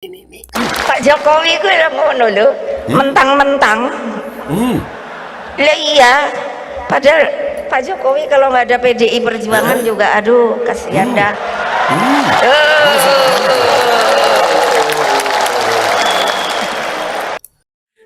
Ini. Pak Jokowi gue udah ngono lho, mentang-mentang. Lah iya, padahal Pak Jokowi kalau nggak ada PDI Perjuangan juga, aduh kasihan dah.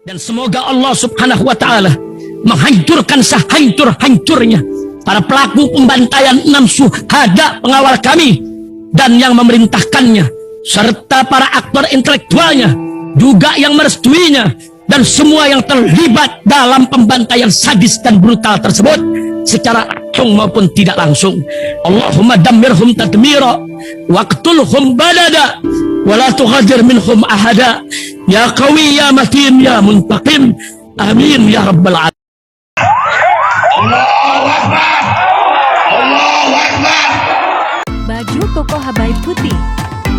Dan semoga Allah subhanahu wa ta'ala menghancurkan sehancur-hancurnya para pelaku pembantaian 6 syuhada pengawal kami dan yang memerintahkannya, serta para aktor intelektualnya juga yang merestuinya, dan semua yang terlibat dalam pembantaian sadis dan brutal tersebut secara langsung maupun tidak langsung. Allahumma dammirhum tadmira waqtulhum badada wala tughadir minhum ahada ya qawi ya matin ya muntaqim amin ya rabbal alamin. Allahu Akbar. Allahu Akbar. Baju koko Habaib Putih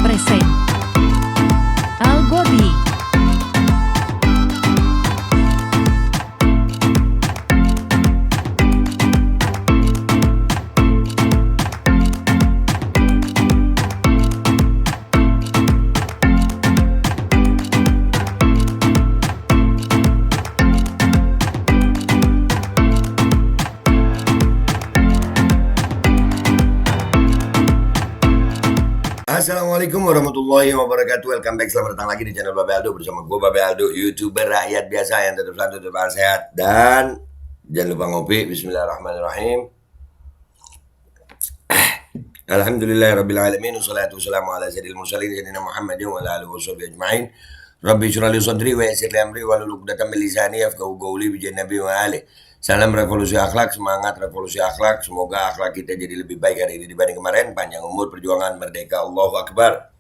present Al Godi. Assalamualaikum warahmatullahi wabarakatuh. Welcome back, selamat datang lagi di channel Babe Aldo bersama gue Babe Aldo, YouTuber rakyat biasa yang tetap santun, tetap sehat, dan jangan lupa ngopi. Bismillahirrahmanirrahim. Alhamdulillahirabbil alamin, wassalatu wassalamu ala sayyidil mursalin sayyidina Muhammadin wa ala alihi washabihi ajmain. Rabbi shrah li sadri wa yassir li amri wahlul 'uqdatam min lisani yafqahu qawli bi nabi wa ali. Salam revolusi akhlak, semangat revolusi akhlak. Semoga akhlak kita jadi lebih baik hari ini dibanding kemarin. Panjang umur, perjuangan, merdeka, Allahu Akbar.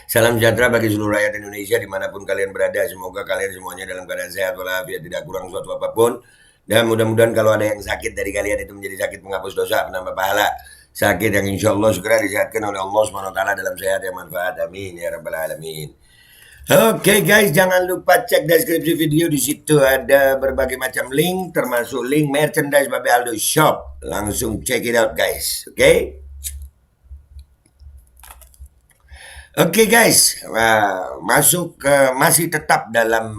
Salam sejahtera bagi seluruh rakyat Indonesia dimanapun kalian berada. Semoga kalian semuanya dalam keadaan sehat walafiat, tidak kurang suatu apapun. Dan mudah-mudahan kalau ada yang sakit dari kalian itu menjadi sakit menghapus dosa, penambah pahala. Sakit yang insya Allah segera disehatkan oleh Allah SWT dalam sehat yang manfaat. Amin ya rabbal alamin. Oke guys, jangan lupa cek deskripsi video, di situ ada berbagai macam link, termasuk link merchandise Babe Aldo Shop. Langsung check it out guys, oke? Oke guys, masuk ke masih tetap dalam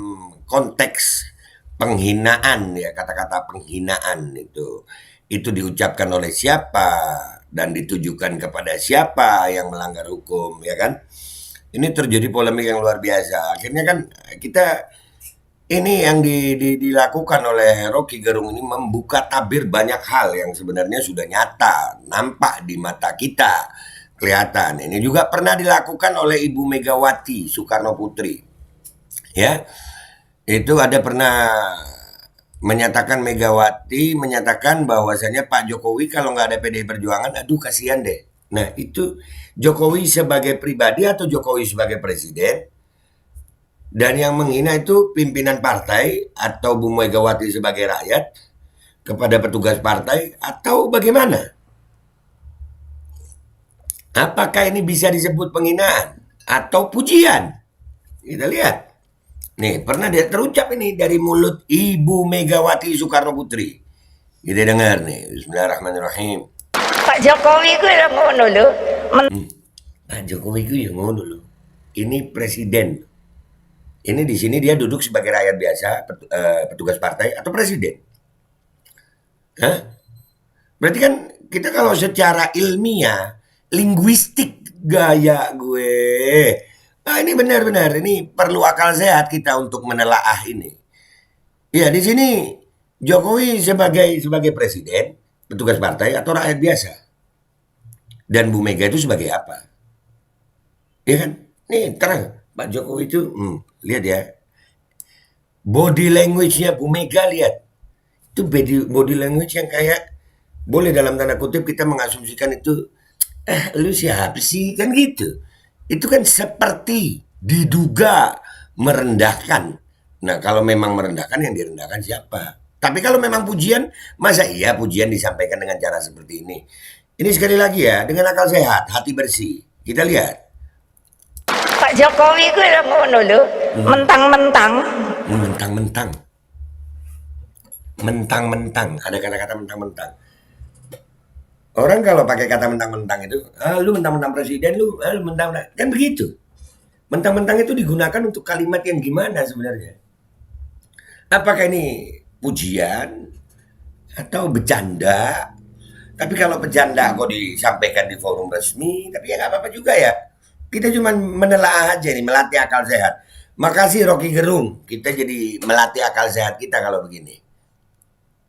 konteks penghinaan ya, kata-kata penghinaan itu diucapkan oleh siapa dan ditujukan kepada siapa yang melanggar hukum, ya kan? Ini terjadi polemik yang luar biasa. Akhirnya kan kita ini yang dilakukan oleh Rocky Gerung ini membuka tabir banyak hal yang sebenarnya sudah nyata, nampak di mata kita, kelihatan. Ini juga pernah dilakukan oleh Ibu Megawati Soekarno Putri. Ya. Itu ada pernah menyatakan, Megawati menyatakan bahwasanya Pak Jokowi kalau nggak ada PDI Perjuangan, aduh kasihan deh. Nah itu Jokowi sebagai pribadi atau Jokowi sebagai presiden? Dan yang menghina itu pimpinan partai atau Bu Megawati sebagai rakyat kepada petugas partai atau bagaimana? Apakah ini bisa disebut penghinaan atau pujian? Kita lihat. Nih pernah dia terucap ini dari mulut Ibu Megawati Soekarno Putri. Kita dengar nih. Bismillahirrahmanirrahim. Pak Jokowi gue udah ngono lho. Pak Jokowi gue yang ngono loh. Ini presiden. Ini di sini dia duduk sebagai rakyat biasa, petugas partai atau presiden. Hah? Berarti kan kita kalau secara ilmiah, linguistik gaya gue. Nah, ini benar-benar ini perlu akal sehat kita untuk menelaah ini. Ya, di sini Jokowi sebagai presiden, petugas partai atau rakyat biasa. Dan Bu Mega itu sebagai apa? Ya kan? Nih terang, Pak Jokowi itu, lihat ya. Body language-nya Bu Mega, lihat. Itu body language yang kayak, boleh dalam tanda kutip kita mengasumsikan itu, lu siapa sih? Kan gitu. Itu kan seperti diduga merendahkan. Nah kalau memang merendahkan, yang direndahkan siapa? Tapi kalau memang pujian, masa iya pujian disampaikan dengan cara seperti ini? Ini sekali lagi ya, dengan akal sehat, hati bersih. Kita lihat. Pak Jokowi gue udah ngono lho, mentang-mentang. Mentang-mentang. Mentang-mentang, ada kata-kata mentang-mentang. Orang kalau pakai kata mentang-mentang itu, lu mentang-mentang presiden, lu mentang-mentang. Kan begitu. Mentang-mentang itu digunakan untuk kalimat yang gimana sebenarnya? Apakah ini pujian atau bercanda? Tapi kalau bercanda kok disampaikan di forum resmi, tapi ya nggak apa-apa juga ya. Kita cuma menelaah aja nih, melatih akal sehat. Makasih Rocky Gerung, kita jadi melatih akal sehat kita kalau begini.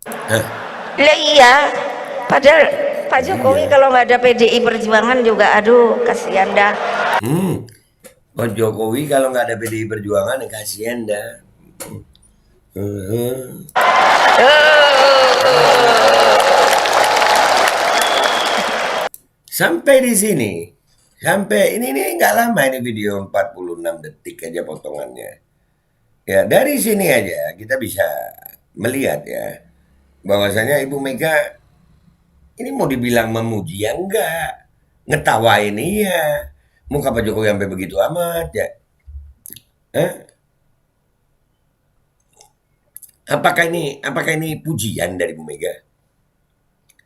Hah? Lah iya, padahal Pak Jokowi Iya. kalau nggak ada PDI Perjuangan juga, aduh kasihan dah. Pak Jokowi kalau nggak ada PDI Perjuangan, ya kasihan dah. Hmm. Sampai di sini, sampai ini nggak lama ini video 46 detik aja potongannya. Ya dari sini aja kita bisa melihat ya bahwasanya Ibu Mega ini mau dibilang memuji ya enggak, ngetawain iya. Muka Pak Jokowi sampai begitu amat ya. Eh? Apakah ini pujian dari Bu Mega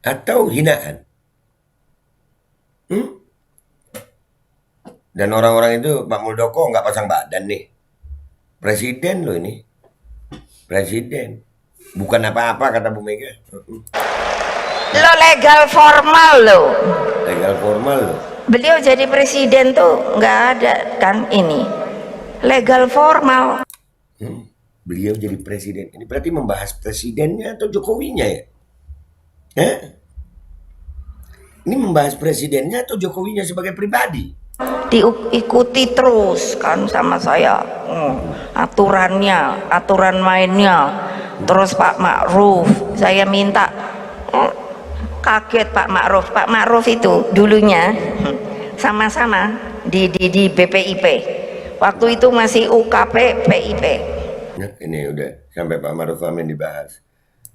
atau hinaan? Hmm? Dan orang-orang itu Pak Muldoko nggak pasang badan nih. Presiden loh ini. Presiden. Bukan apa-apa kata Bu Mega. Lo legal formal lo. Legal formal loh. Beliau jadi presiden tuh nggak ada kan ini. Legal formal. Beliau jadi presiden. Ini berarti membahas presidennya atau Jokowinya ya? Hah? Ini membahas presidennya atau Jokowinya sebagai pribadi? Diikuti terus kan sama saya. Aturannya, aturan mainnya. Terus Pak Ma'ruf, saya minta. Kaget Pak Ma'ruf itu dulunya sama-sama di BPIP. Waktu itu masih UKP PIP. Nah, ini udah sampai Pak Ma'ruf Amin dibahas.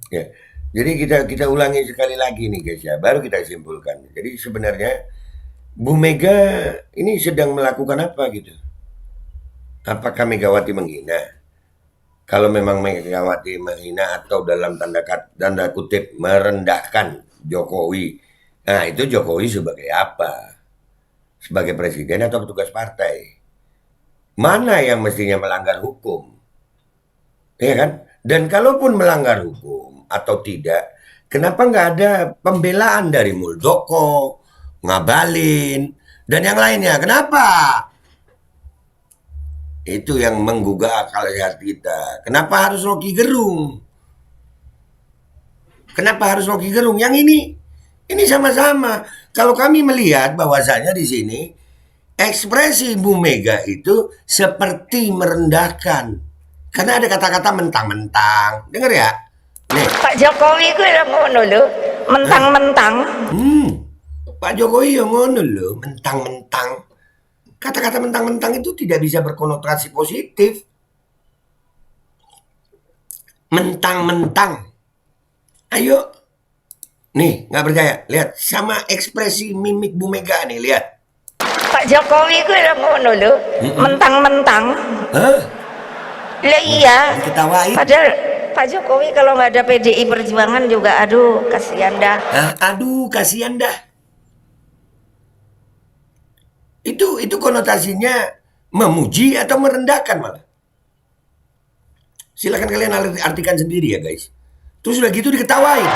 Ya. Jadi kita ulangi sekali lagi nih guys ya, baru kita simpulkan. Jadi sebenarnya Bu Mega ini sedang melakukan apa gitu? Apakah Megawati menghina? Kalau memang Megawati menghina atau dalam tanda kutip merendahkan Jokowi, nah itu Jokowi sebagai apa? Sebagai presiden atau petugas partai? Mana yang mestinya melanggar hukum? Ya kan? Dan kalaupun melanggar hukum atau tidak, kenapa nggak ada pembelaan dari Muldoko, Ngabalin, dan yang lainnya? Kenapa? Itu yang menggugah akal sehat kita. Kenapa harus Rocky Gerung? Kenapa harus Rocky Gerung? Yang ini sama-sama. Kalau kami melihat bahwasanya di sini ekspresi Bu Mega itu seperti merendahkan. Karena ada kata-kata mentang-mentang. Dengar ya? Nih. Pak Jokowi gue yang ngono lho, mentang-mentang. Pak Jokowi yang ngono loh, mentang-mentang. Kata-kata mentang-mentang itu tidak bisa berkonotasi positif. Mentang-mentang. Ayo. Nih, nggak percaya. Lihat, sama ekspresi mimik Bu Mega nih, lihat. Pak Jokowi gue yang ngono lho, mentang-mentang. Hah? Lah iya, Diketawain. padahal Pak Jokowi kalau nggak ada PDI Perjuangan juga, aduh kasihan dah. Aduh, kasihan dah. Itu konotasinya memuji atau merendahkan malah. Silakan kalian artikan sendiri ya guys. Terus udah gitu diketawain.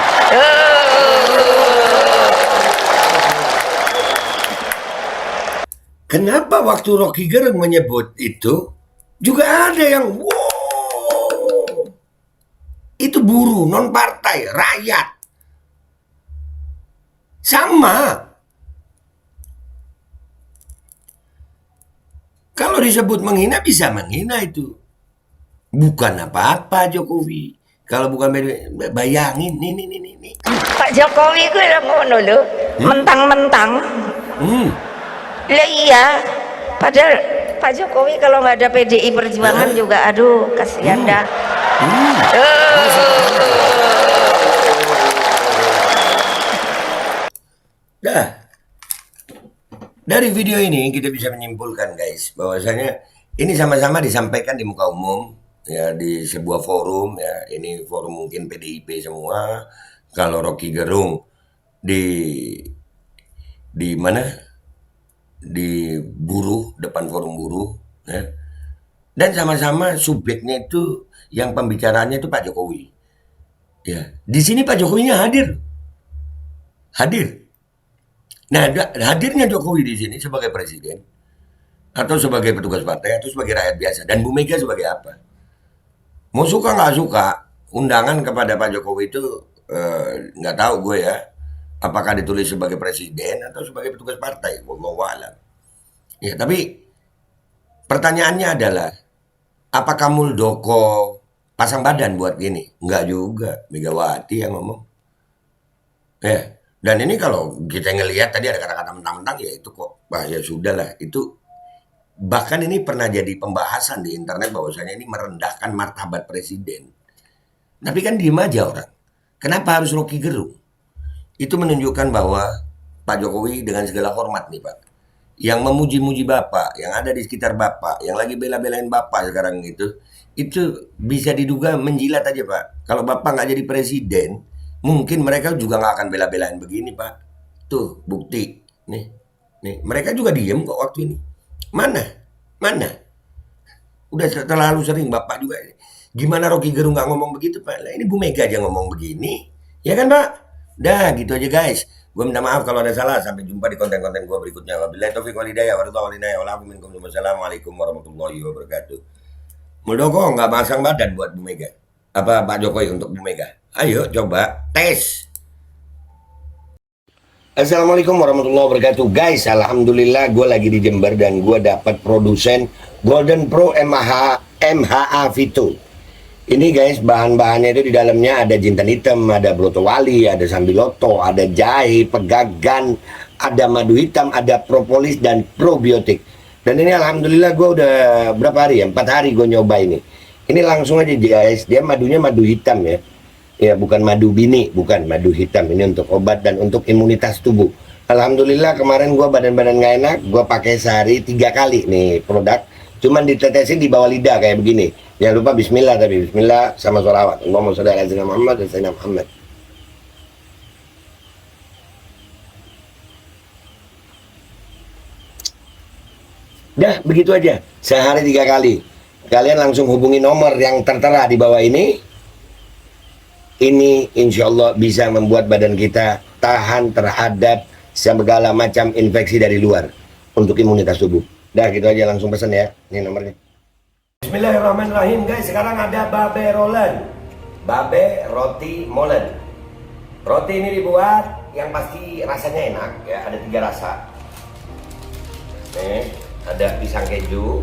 Kenapa waktu Rocky Gerung menyebut itu juga ada yang wow, itu buruh, non partai, rakyat. Sama. Kalau disebut menghina bisa menghina itu. Bukan apa-apa Jokowi. Kalau bukan bayangin nih. Pak Jokowi gue yang ngono lho, mentang-mentang. Lah iya, padahal Pak Jokowi kalau nggak ada PDI Perjuangan juga, aduh kasihan dah. Dah. Dari video ini kita bisa menyimpulkan guys bahwasanya ini sama-sama disampaikan di muka umum ya di sebuah forum ya, ini forum mungkin PDIP semua. Kalau Rocky Gerung di mana? Di buruh, depan forum buruh Ya. Dan sama-sama subjeknya itu yang pembicaranya itu Pak Jokowi. Ya, di sini Pak Jokowinya hadir. Hadir. Nah, hadirnya Jokowi di sini sebagai presiden atau sebagai petugas partai atau sebagai rakyat biasa dan Bu Mega sebagai apa? Mau suka nggak suka, undangan kepada Pak Jokowi itu nggak tahu gue ya, apakah ditulis sebagai presiden atau sebagai petugas partai, wallahu a'lam. Ya, tapi pertanyaannya adalah, apakah Muldoko pasang badan buat gini? Enggak juga, Megawati yang ngomong. Ya, dan ini kalau kita ngelihat tadi ada kata-kata mentang-mentang ya itu kok, bah ya sudahlah itu. Bahkan ini pernah jadi pembahasan di internet bahwasanya ini merendahkan martabat presiden. Tapi kan diem aja orang. Kenapa harus Rocky Gerung? Itu menunjukkan bahwa Pak Jokowi dengan segala hormat nih Pak, yang memuji-muji Bapak, yang ada di sekitar Bapak, yang lagi bela-belain Bapak sekarang itu bisa diduga menjilat aja Pak. Kalau Bapak nggak jadi presiden, mungkin mereka juga nggak akan bela-belain begini Pak. Tuh bukti, nih mereka juga diem kok waktu ini. Mana? Udah terlalu sering Bapak juga. Gimana Rocky Gerung nggak ngomong begitu Pak? Lah ini Bu Mega aja ngomong begini. Ya kan Pak? Dah gitu aja guys. Gue minta maaf kalau ada salah. Sampai jumpa di konten-konten gue berikutnya. Wabillahi taufiq wal hidayah. Wassalamualaikum warahmatullahi wabarakatuh. Muldoko nggak pasang badan buat Bu Mega. Apa Pak Jokowi untuk Bu Mega? Ayo coba tes. Assalamualaikum warahmatullahi wabarakatuh guys. Alhamdulillah gue lagi di Jember dan gue dapat produsen Golden Pro MHA Vito. Ini guys bahan-bahannya itu di dalamnya ada jintan hitam, ada broto wali, ada sambiloto, ada jahe, pegagan, ada madu hitam, ada propolis dan probiotik. Dan ini alhamdulillah gue udah berapa hari ya? 4 hari gue nyoba ini. Ini langsung aja guys, dia madunya madu hitam ya. Ya bukan madu bini, bukan madu hitam. Ini untuk obat dan untuk imunitas tubuh. Alhamdulillah kemarin gue badan-badan gak enak, gue pakai sehari 3 kali nih produk. Cuman ditetesin di bawah lidah kayak begini. Jangan lupa bismillah, tapi bismillah sama sholawat. Allahumma sholli ala sayyidina Muhammad dan sayyidina Muhammad. Dah begitu aja, sehari 3 kali. Kalian langsung hubungi nomor yang tertera di bawah ini. Ini insya Allah bisa membuat badan kita tahan terhadap segala macam infeksi dari luar untuk imunitas tubuh. Dah gitu aja, langsung pesan ya. Ini nomornya. Bismillahirrahmanirrahim guys. Sekarang ada babe rolen, babe roti molen. Roti ini dibuat yang pasti rasanya enak ya. Ada 3 rasa. Nih, ada pisang keju,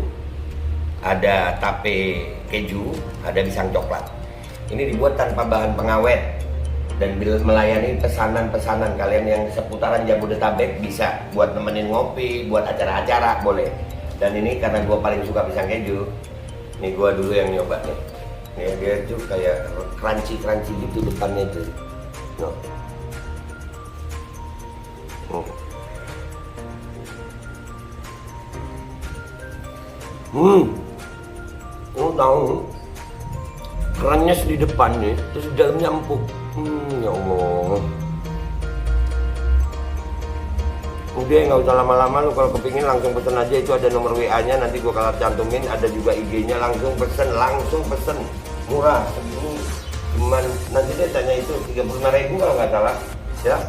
ada tape keju, ada pisang coklat. Ini dibuat tanpa bahan pengawet dan melayani pesanan-pesanan kalian yang seputaran Jabodetabek, bisa buat nemenin ngopi, buat acara-acara boleh. Dan ini karena gue paling suka pisang keju, nih gue dulu yang nyoba nih. Nih dia tuh kayak crunchy gitu depannya tuh. Lu tahu? Kerannya di depan nih, terus di dalamnya empuk. Ya Allah. Udah nggak usah lama-lama, lu kalau kepingin langsung pesen aja, itu ada nomor WA-nya, nanti gua kalau cantumin, ada juga IG-nya, langsung pesen. Murah, segini. Cuman nanti dia tanya itu 35.000 kalau nggak salah. Ya.